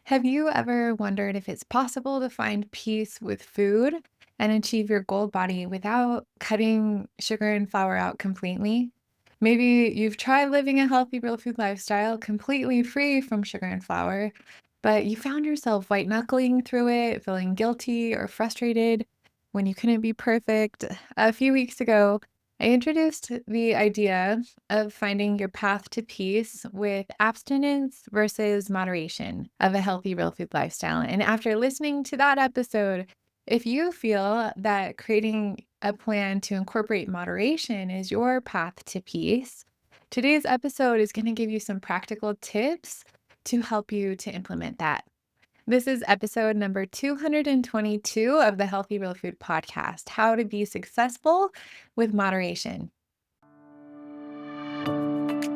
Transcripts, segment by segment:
Have you ever wondered if it's possible to find peace with food and achieve your goal body without cutting sugar and flour out completely? Maybe you've tried living a healthy real food lifestyle completely free from sugar and flour, but you found yourself white knuckling through it, feeling guilty or frustrated when you couldn't be perfect. A few weeks ago, I introduced the idea of finding your path to peace with abstinence versus moderation of a healthy real food lifestyle. And after listening to that episode, if you feel that creating a plan to incorporate moderation is your path to peace, today's episode is going to give you some practical tips to help you to implement that. This is episode number 222 of the Healthy Real Food Podcast, How to Be Successful with Moderation.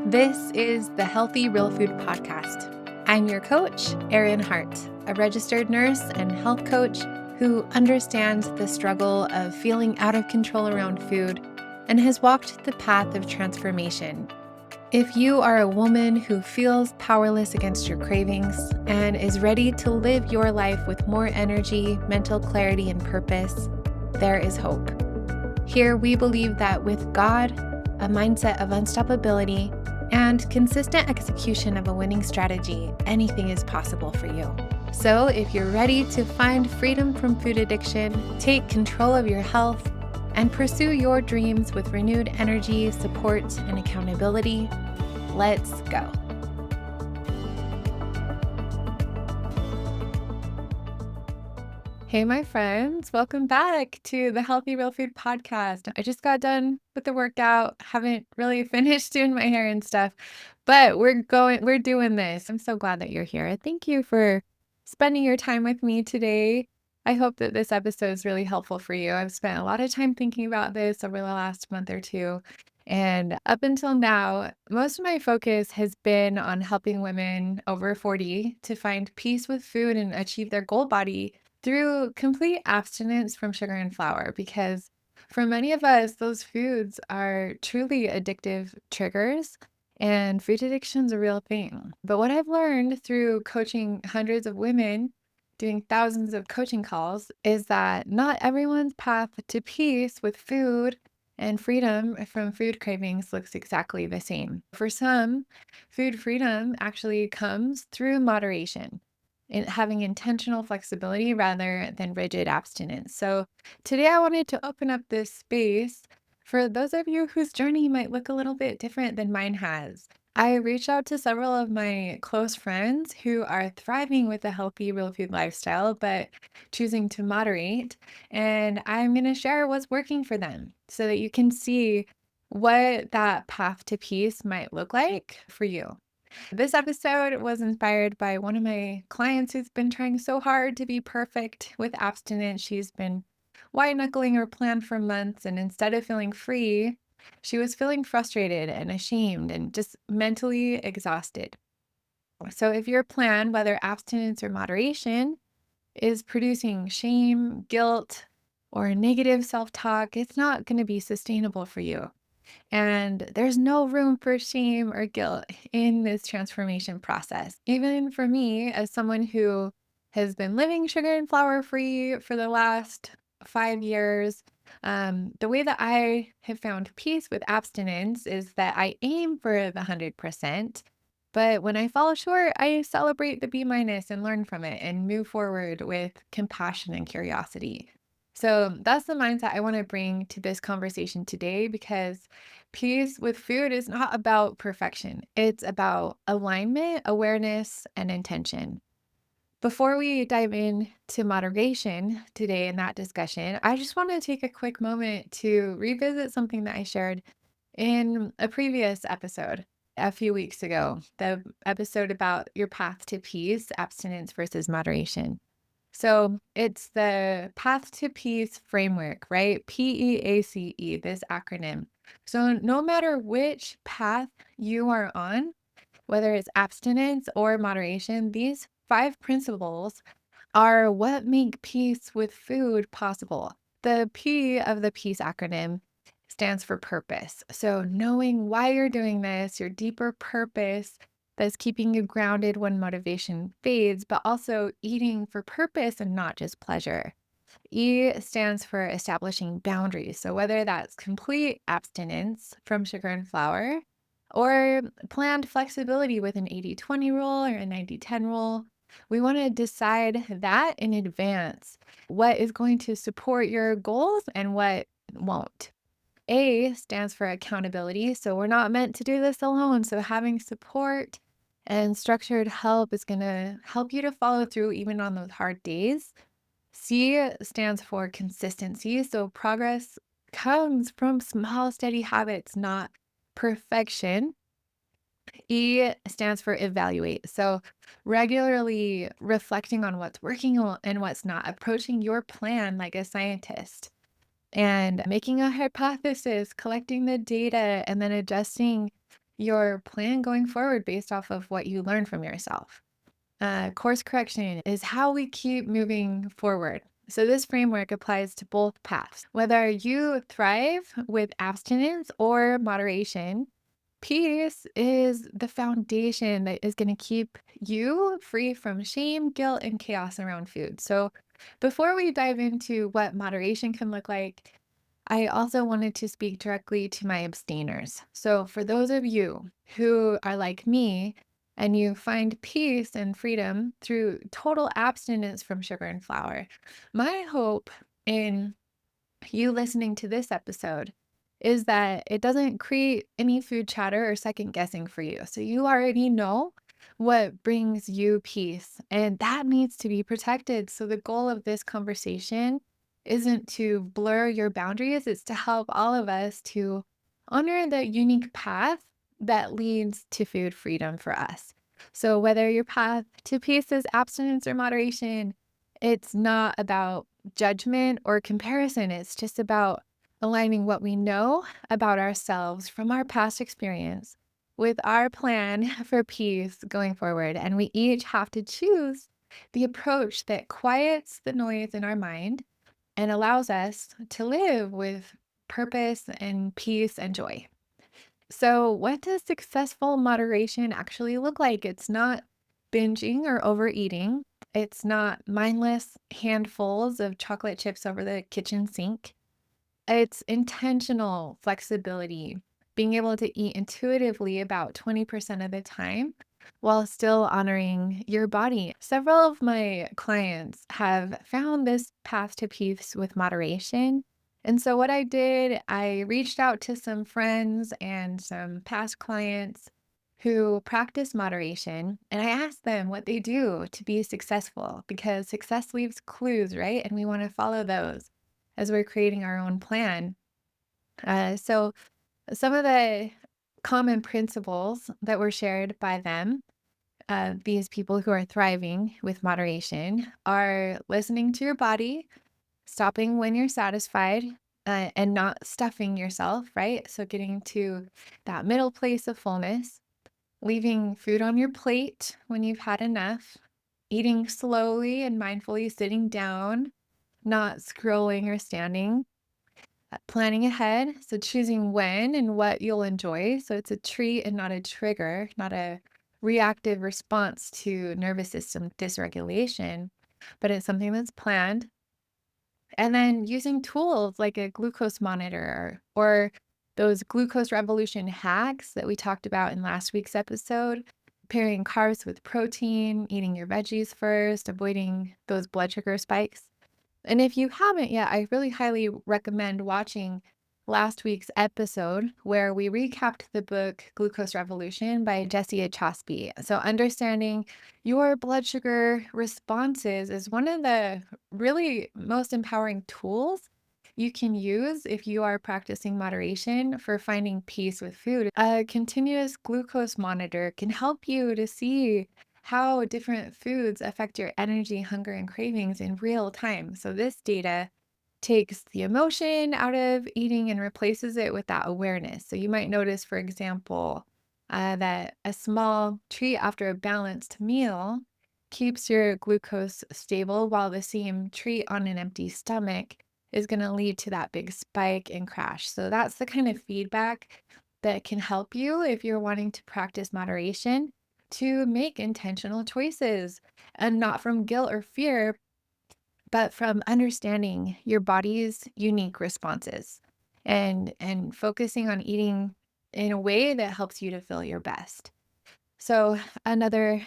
This is the Healthy Real Food Podcast. I'm your coach, Erin Hart, a registered nurse and health coach who understands the struggle of feeling out of control around food and has walked the path of transformation. If you are a woman who feels powerless against your cravings and is ready to live your life with more energy, mental clarity, and purpose, there is hope. Here we believe that with God, a mindset of unstoppability, and consistent execution of a winning strategy, anything is possible for you. So if you're ready to find freedom from food addiction, take control of your health, and pursue your dreams with renewed energy, support, and accountability, let's go. Hey, my friends, welcome back to the Healthy Real Food Podcast. I just got done with the workout, haven't really finished doing my hair and stuff, but we're doing this. I'm so glad that you're here. Thank you for spending your time with me today. I hope that this episode is really helpful for you. I've spent a lot of time thinking about this over the last month or two. And up until now, most of my focus has been on helping women over 40 to find peace with food and achieve their goal body through complete abstinence from sugar and flour, because for many of us, those foods are truly addictive triggers, and food addiction is a real thing. But what I've learned through coaching hundreds of women, doing thousands of coaching calls, is that not everyone's path to peace with food and freedom from food cravings looks exactly the same. For some, food freedom actually comes through moderation and having intentional flexibility rather than rigid abstinence. So today I wanted to open up this space for those of you whose journey might look a little bit different than mine has. I reached out to several of my close friends who are thriving with a healthy real food lifestyle, but choosing to moderate. And I'm going to share what's working for them so that you can see what that path to peace might look like for you. This episode was inspired by one of my clients who's been trying so hard to be perfect with abstinence. She's been white knuckling her plan for months, and instead of feeling free, she was feeling frustrated and ashamed and just mentally exhausted. So, if your plan, whether abstinence or moderation, is producing shame, guilt, or negative self talk, it's not going to be sustainable for you. And there's no room for shame or guilt in this transformation process. Even for me, as someone who has been living sugar and flour free for the last 5 years, the way that I have found peace with abstinence is that I aim for the 100%. But when I fall short, I celebrate the B minus and learn from it and move forward with compassion and curiosity. So that's the mindset I want to bring to this conversation today, because peace with food is not about perfection. It's about alignment, awareness, and intention. Before we dive into moderation today in that discussion, I just want to take a quick moment to revisit something that I shared in a previous episode a few weeks ago, the episode about your path to peace, abstinence versus moderation. So it's the Path to Peace framework, right? PEACE, this acronym. So no matter which path you are on, whether it's abstinence or moderation, these 5 principles are what make peace with food possible. The P of the PEACE acronym stands for purpose. So knowing why you're doing this, your deeper purpose, that's keeping you grounded when motivation fades, but also eating for purpose and not just pleasure. E stands for establishing boundaries. So, whether that's complete abstinence from sugar and flour or planned flexibility with an 80/20 rule or a 90/10 rule, we want to decide that in advance what is going to support your goals and what won't. A stands for accountability. So, we're not meant to do this alone. So, having support and structured help is going to help you to follow through even on those hard days. C stands for consistency. So progress comes from small, steady habits, not perfection. E stands for evaluate. So regularly reflecting on what's working and what's not, approaching your plan like a scientist and making a hypothesis, collecting the data, and then adjusting your plan going forward based off of what you learn from yourself. Course correction is how we keep moving forward. So, this framework applies to both paths. Whether you thrive with abstinence or moderation, peace is the foundation that is going to keep you free from shame, guilt, and chaos around food. So, before we dive into what moderation can look like, I also wanted to speak directly to my abstainers. So, for those of you who are like me and you find peace and freedom through total abstinence from sugar and flour, my hope in you listening to this episode is that it doesn't create any food chatter or second guessing for you. So, you already know what brings you peace, and that needs to be protected. So, the goal of this conversation isn't to blur your boundaries, it's to help all of us to honor the unique path that leads to food freedom for us. So, whether your path to peace is abstinence or moderation, it's not about judgment or comparison. It's just about aligning what we know about ourselves from our past experience with our plan for peace going forward. And we each have to choose the approach that quiets the noise in our mind and allows us to live with purpose and peace and joy. So, what does successful moderation actually look like? It's not binging or overeating. It's not mindless handfuls of chocolate chips over the kitchen sink. It's intentional flexibility, being able to eat intuitively about 20% of the time while still honoring your body. Several of my clients have found this path to peace with moderation. And so, what I did, I reached out to some friends and some past clients who practice moderation, and I asked them what they do to be successful because success leaves clues, right? And we want to follow those as we're creating our own plan. So, some of the common principles that were shared by them, these people who are thriving with moderation, are listening to your body, stopping when you're satisfied, and not stuffing yourself, right? So, getting to that middle place of fullness, leaving food on your plate when you've had enough, eating slowly and mindfully, sitting down, not scrolling or standing, planning ahead. So, choosing when and what you'll enjoy. So, it's a treat and not a trigger, not a reactive response to nervous system dysregulation, but it's something that's planned. And then using tools like a glucose monitor or those glucose revolution hacks that we talked about in last week's episode, pairing carbs with protein, eating your veggies first, avoiding those blood sugar spikes. And if you haven't yet, I really highly recommend watching last week's episode where we recapped the book Glucose Revolution by Jessie Chosby. So, understanding your blood sugar responses is one of the really most empowering tools you can use if you are practicing moderation for finding peace with food. A continuous glucose monitor can help you to see how different foods affect your energy, hunger, and cravings in real time. So, this data takes the emotion out of eating and replaces it with that awareness. So, you might notice, for example, that a small treat after a balanced meal keeps your glucose stable, while the same treat on an empty stomach is going to lead to that big spike and crash. So, that's the kind of feedback that can help you if you're wanting to practice moderation. to make intentional choices and not from guilt or fear, but from understanding your body's unique responses and focusing on eating in a way that helps you to feel your best. So another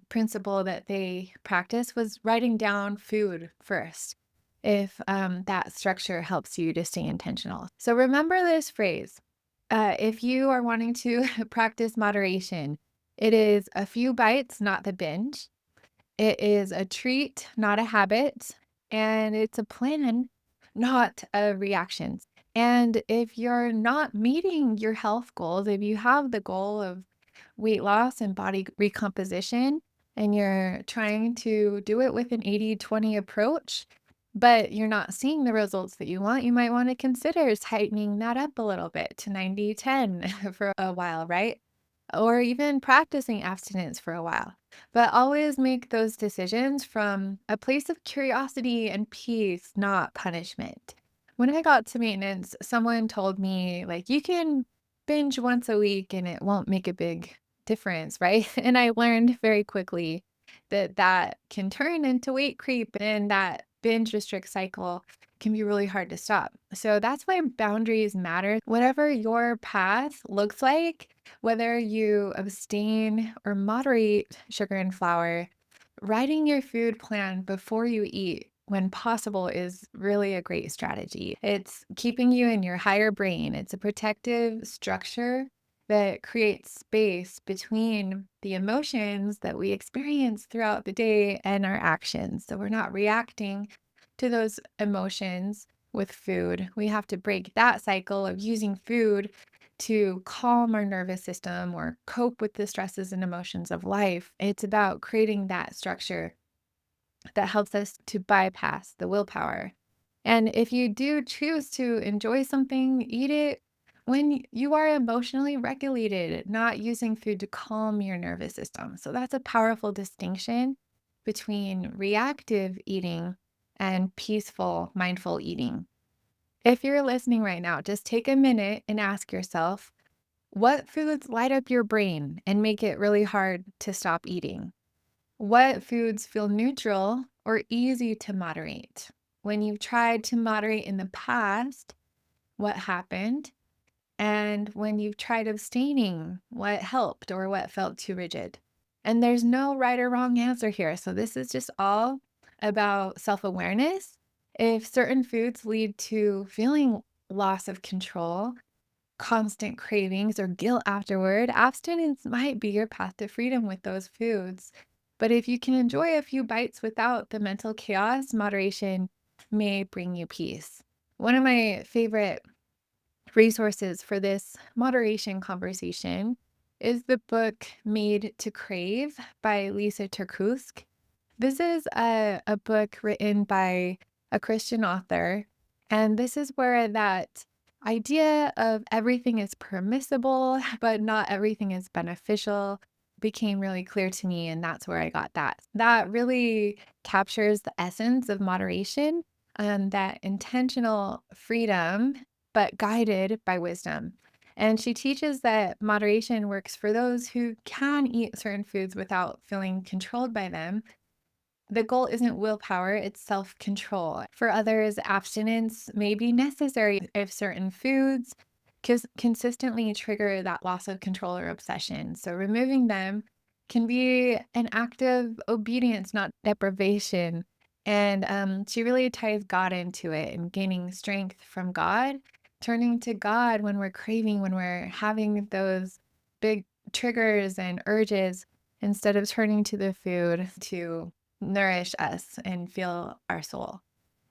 principle that they practice was writing down food first, if that structure helps you to stay intentional. So remember this phrase. If you are wanting to practice moderation, it is a few bites, not the binge. It is a treat, not a habit, and it's a plan, not a reaction. And if you're not meeting your health goals, if you have the goal of weight loss and body recomposition, and you're trying to do it with an 80-20 approach, but you're not seeing the results that you want, you might want to consider tightening that up a little bit to 90-10 for a while, right? Or even practicing abstinence for a while. But always make those decisions from a place of curiosity and peace, not punishment. When I got to maintenance, someone told me, like, you can binge once a week and it won't make a big difference, right? And I learned very quickly that that can turn into weight creep and that binge restrict cycle can be really hard to stop. So that's why boundaries matter. Whatever your path looks like, whether you abstain or moderate sugar and flour, writing your food plan before you eat when possible is really a great strategy. It's keeping you in your higher brain. It's a protective structure that creates space between the emotions that we experience throughout the day and our actions. So we're not reacting to those emotions with food. We have to break that cycle of using food to calm our nervous system or cope with the stresses and emotions of life. It's about creating that structure that helps us to bypass the willpower. And if you do choose to enjoy something, eat it when you are emotionally regulated, not using food to calm your nervous system. So that's a powerful distinction between reactive eating and peaceful, mindful eating. If you're listening right now, just take a minute and ask yourself, what foods light up your brain and make it really hard to stop eating? What foods feel neutral or easy to moderate? When you've tried to moderate in the past, what happened? And when you've tried abstaining, what helped or what felt too rigid? And there's no right or wrong answer here. So this is just all about self awareness. If certain foods lead to feeling loss of control, constant cravings, or guilt afterward, abstinence might be your path to freedom with those foods. But if you can enjoy a few bites without the mental chaos, moderation may bring you peace. One of my favorite resources for this moderation conversation is the book Made to Crave by Lisa Terkusk. This is a book written by a Christian author, and this is where that idea of everything is permissible, but not everything is beneficial became really clear to me, and that's where I got that. That really captures the essence of moderation and that intentional freedom, but guided by wisdom. And she teaches that moderation works for those who can eat certain foods without feeling controlled by them. The goal isn't willpower, it's self control. For others, abstinence may be necessary if certain foods consistently trigger that loss of control or obsession. So, removing them can be an act of obedience, not deprivation. And she really ties God into it and gaining strength from God, turning to God when we're craving, when we're having those big triggers and urges, instead of turning to the food to nourish us and fill our soul.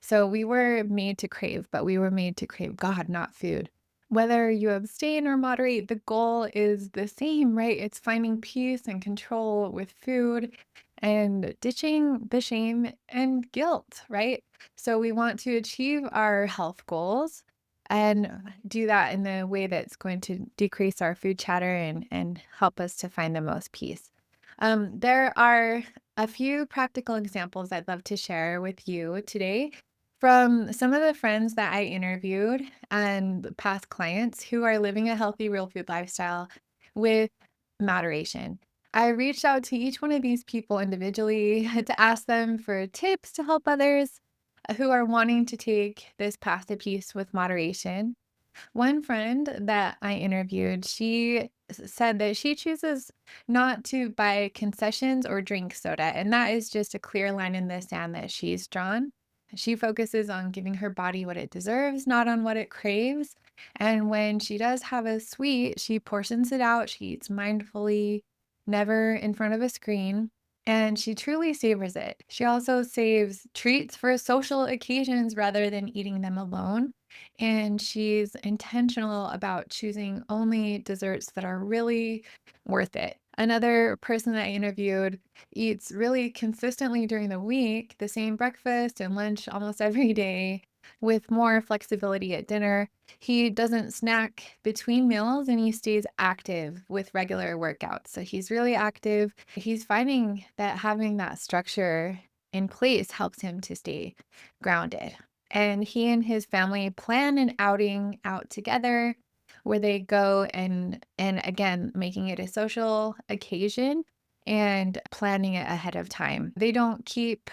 So we were made to crave, but we were made to crave God, not food. Whether you abstain or moderate, the goal is the same, right? It's finding peace and control with food and ditching the shame and guilt, right? So we want to achieve our health goals and do that in a way that's going to decrease our food chatter and help us to find the most peace. There are a few practical examples I'd love to share with you today from some of the friends that I interviewed and past clients who are living a healthy real food lifestyle with moderation. I reached out to each one of these people individually to ask them for tips to help others who are wanting to take this path to peace with moderation. One friend that I interviewed, she said that she chooses not to buy concessions or drink soda, and that is just a clear line in the sand that she's drawn. She focuses on giving her body what it deserves, not on what it craves. And when she does have a sweet, she portions it out, she eats mindfully, never in front of a screen. And she truly savors it. She also saves treats for social occasions rather than eating them alone, and she's intentional about choosing only desserts that are really worth it. Another person I interviewed eats really consistently during the week, the same breakfast and lunch almost every day, with more flexibility at dinner. He doesn't snack between meals and he stays active with regular workouts. So he's really active. He's finding that having that structure in place helps him to stay grounded. And he and his family plan an outing out together where they go and again, making it a social occasion and planning it ahead of time. They don't keep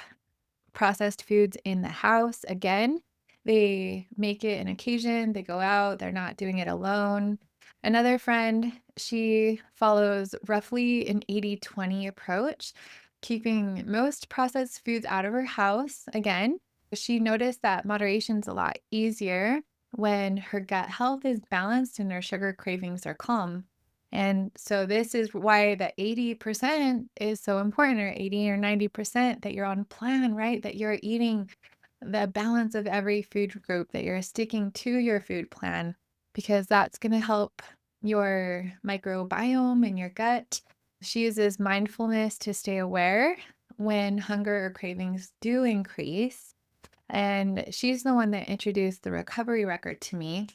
processed foods in the house. Again, they make it an occasion, they go out, they're not doing it alone. Another friend, she follows roughly an 80-20 approach, keeping most processed foods out of her house. Again, she noticed that moderation's a lot easier when her gut health is balanced and her sugar cravings are calm. And so this is why the 80% is so important, or 80 or 90%, that you're on plan, right? That you're eating the balance of every food group, that you're sticking to your food plan, because that's going to help your microbiome in your gut. She uses mindfulness to stay aware when hunger or cravings do increase. And she's the one that introduced the recovery record to me.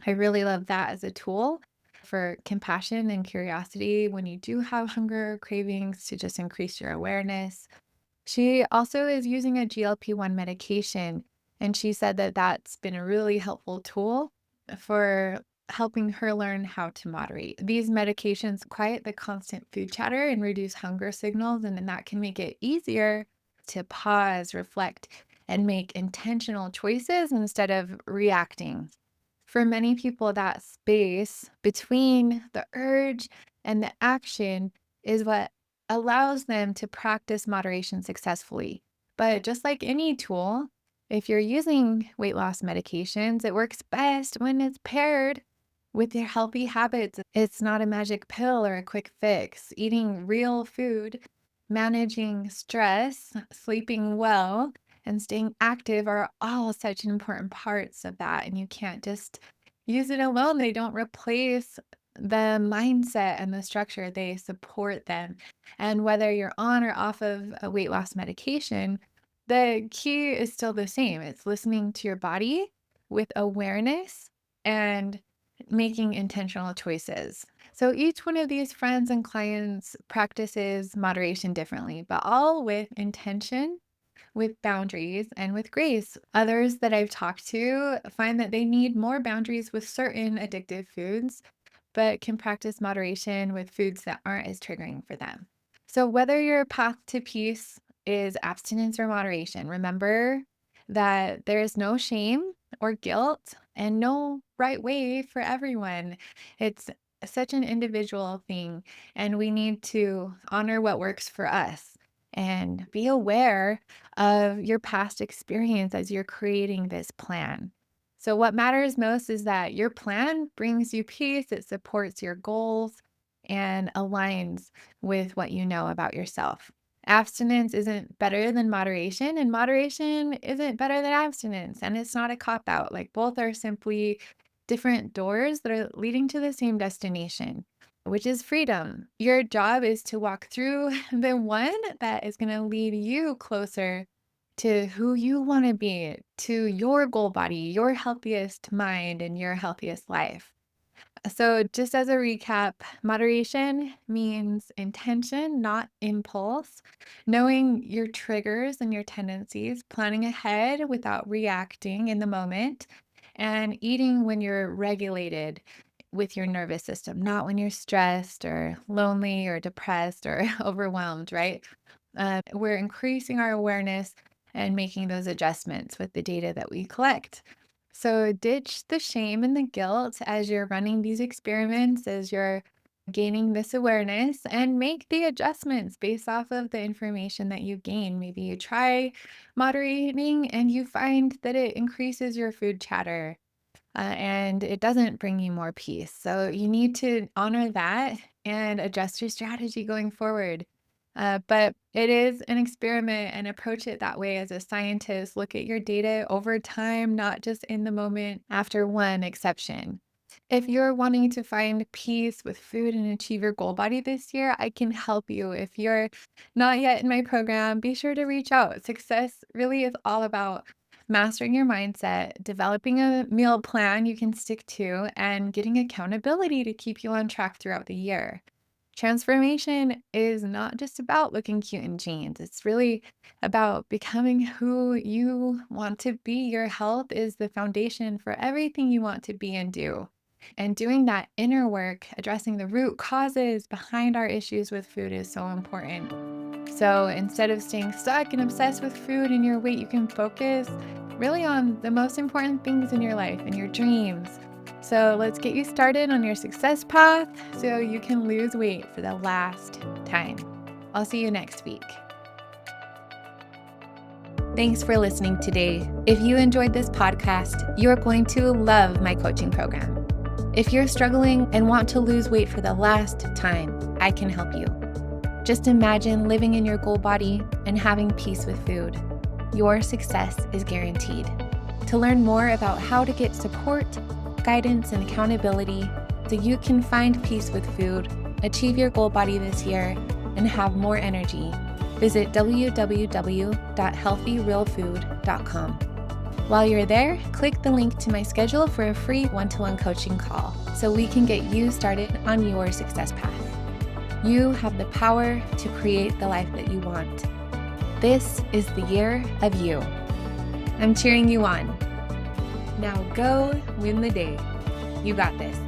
I really love that as a tool for compassion and curiosity when you do have hunger or cravings, to just increase your awareness. She also is using a GLP-1 medication, and she said that that's been a really helpful tool for helping her learn how to moderate. These medications quiet the constant food chatter and reduce hunger signals, and then that can make it easier to pause, reflect, and make intentional choices instead of reacting. For many people, that space between the urge and the action is what allows them to practice moderation successfully. But just like any tool, if you're using weight loss medications, it works best when it's paired with your healthy habits. It's not a magic pill or a quick fix. Eating real food, managing stress, sleeping well, and staying active are all such important parts of that. And you can't just use it alone. They don't replace the mindset and the structure, they support them. And whether you're on or off of a weight loss medication, the key is still the same. It's listening to your body with awareness and making intentional choices. So each one of these friends and clients practices moderation differently, but all with intention, with boundaries, and with grace. Others that I've talked to find that they need more boundaries with certain addictive foods, but can practice moderation with foods that aren't as triggering for them. So, whether your path to peace is abstinence or moderation, remember that there is no shame or guilt and no right way for everyone. It's such an individual thing, and we need to honor what works for us and be aware of your past experience as you're creating this plan. So, what matters most is that your plan brings you peace, it supports your goals, and aligns with what you know about yourself. Abstinence isn't better than moderation, and moderation isn't better than abstinence. And it's not a cop out. Like, both are simply different doors that are leading to the same destination, which is freedom. Your job is to walk through the one that is going to lead you closer to who you want to be, to your goal body, your healthiest mind, and your healthiest life. So, just as a recap, moderation means intention, not impulse, knowing your triggers and your tendencies, planning ahead without reacting in the moment, and eating when you're regulated with your nervous system, not when you're stressed or lonely or depressed or overwhelmed, right? We're increasing our awareness and making those adjustments with the data that we collect. So ditch the shame and the guilt as you're running these experiments, as you're gaining this awareness, and make the adjustments based off of the information that you gain. Maybe you try moderating and you find that it increases your food chatter and it doesn't bring you more peace. So you need to honor that and adjust your strategy going forward. But it is an experiment and approach it that way as a scientist. Look at your data over time, not just in the moment after one exception. If you're wanting to find peace with food and achieve your goal body this year, I can help you. If you're not yet in my program, be sure to reach out. Success really is all about mastering your mindset, developing a meal plan you can stick to, and getting accountability to keep you on track throughout the year. Transformation is not just about looking cute in jeans. It's really about becoming who you want to be. Your health is the foundation for everything you want to be and do. And doing that inner work, addressing the root causes behind our issues with food is so important. So instead of staying stuck and obsessed with food and your weight, you can focus really on the most important things in your life and your dreams. So let's get you started on your success path so you can lose weight for the last time. I'll see you next week. Thanks for listening today. If you enjoyed this podcast, you're going to love my coaching program. If you're struggling and want to lose weight for the last time, I can help you. Just imagine living in your goal body and having peace with food. Your success is guaranteed. To learn more about how to get support, guidance, and accountability so you can find peace with food, achieve your goal body this year, and have more energy, visit www.healthyrealfood.com. While you're there, click the link to my schedule for a free one-to-one coaching call so we can get you started on your success path. You have the power to create the life that you want. This is the year of you. I'm cheering you on. Now go win the day. You got this.